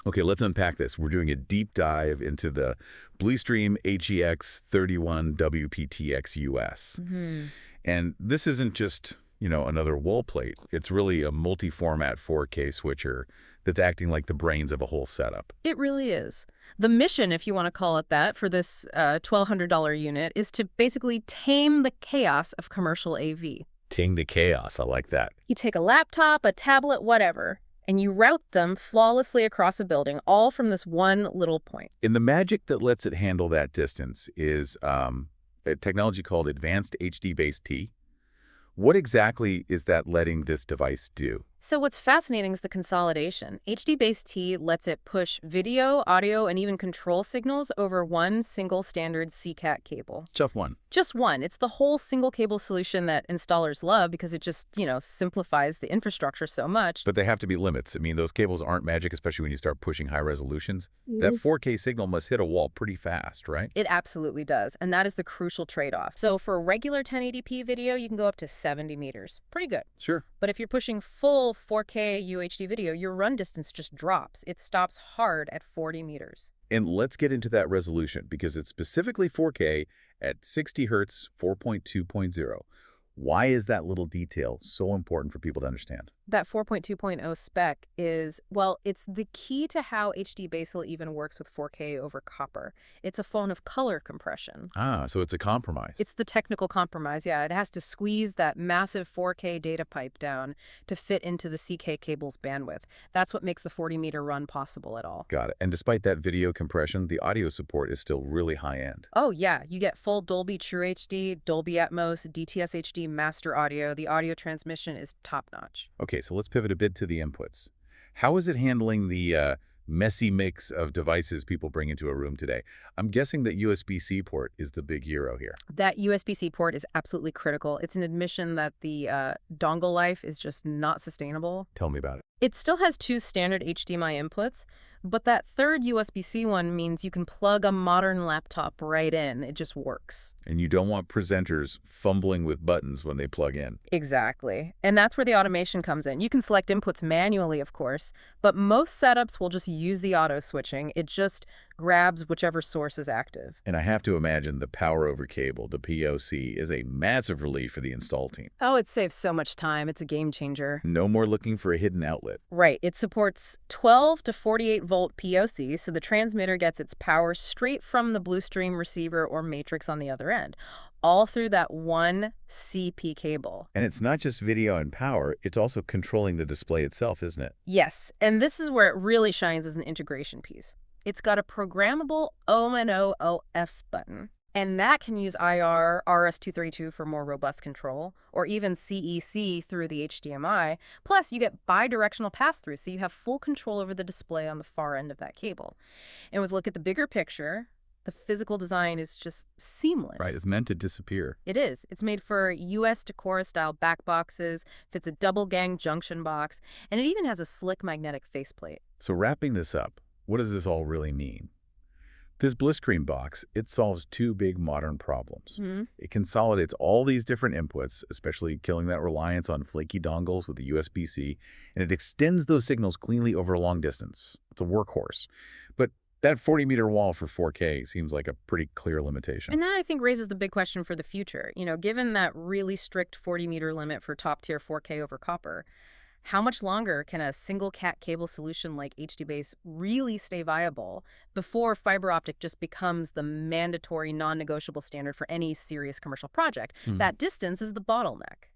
Okay, let's unpack this. We're doing a deep dive into the Blustream HEX31WP-TX-US. And this isn't just, another wall plate. It's really a multi-format 4K switcher that's acting like the brains of a whole setup. It really is. The mission, if you want to call it that, for this $1,200 unit is to basically tame the chaos of commercial AV. Tame the chaos. I like that. You take a laptop, a tablet, whatever, and you route them flawlessly across a building, all from this one little point. And the magic that lets it handle that distance is a technology called Advanced HDBaseT. What exactly is that letting this device do? So what's fascinating is the consolidation. HDBaseT lets it push video, audio, and even control signals over one single standard CCAT cable. Just one. Just one. It's the whole single cable solution that installers love because it just, simplifies the infrastructure so much. But they have to be limits. I mean, those cables aren't magic, especially when you start pushing high resolutions. That 4K signal must hit a wall pretty fast, right? It absolutely does, and that is the crucial trade-off. So for regular 1080p video, you can go up to 70 meters. Pretty good. Sure. But if you're pushing full 4K UHD video, your run distance just drops. It stops hard at 40 meters. And let's get into that resolution, because it's specifically 4K at 60 Hz 4.2.0. Why is that little detail so important for people to understand? That 4.2.0 spec is, well, it's the key to how HDBaseT even works with 4K over copper. It's a phone of color compression. Ah, so it's a compromise. It's the technical compromise, yeah. It has to squeeze that massive 4K data pipe down to fit into the CK cable's bandwidth. That's what makes the 40-meter run possible at all. Got it. And despite that video compression, the audio support is still really high-end. Oh, yeah. You get full Dolby True HD, Dolby Atmos, DTS HD master audio. The audio transmission is top-notch. Okay, so let's pivot a bit to the inputs. How is it handling the messy mix of devices people bring into a room today? I'm guessing that USB-C port is the big hero here. That USB-C port is absolutely critical. It's an admission that the dongle life is just not sustainable. Tell me about it. It still has two standard HDMI inputs, but that third USB-C one means you can plug a modern laptop right in. It just works. And you don't want presenters fumbling with buttons when they plug in. Exactly. And that's where the automation comes in. You can select inputs manually, of course, but most setups will just use the auto switching. It just grabs whichever source is active. And I have to imagine the power over cable, the POC, is a massive relief for the install team. Oh, it saves so much time. It's a game changer. No more looking for a hidden outlet. Right. It supports 12 to 48 volt POC, so the transmitter gets its power straight from the Blustream receiver or matrix on the other end, all through that one CP cable. And it's not just video and power, it's also controlling the display itself, isn't it? Yes, and this is where it really shines as an integration piece. It's got a programmable ONO-OFS button, and that can use IR, RS-232 for more robust control, or even CEC through the HDMI. Plus, you get bidirectional pass-through, so you have full control over the display on the far end of that cable. And with a look at the bigger picture, the physical design is just seamless. Right, it's meant to disappear. It is. It's made for US Decora-style back boxes, fits a double-gang junction box, and it even has a slick magnetic faceplate. So wrapping this up, what does this all really mean? This Blustream box, it solves two big modern problems. It consolidates all these different inputs, especially killing that reliance on flaky dongles with the USB-C, and it extends those signals cleanly over a long distance. It's a workhorse. But that 40-meter wall for 4K seems like a pretty clear limitation. And that, I think, raises the big question for the future. Given that really strict 40-meter limit for top-tier 4K over copper, how much longer can a single CAT cable solution like HDBase really stay viable before fiber optic just becomes the mandatory non-negotiable standard for any serious commercial project? That distance is the bottleneck.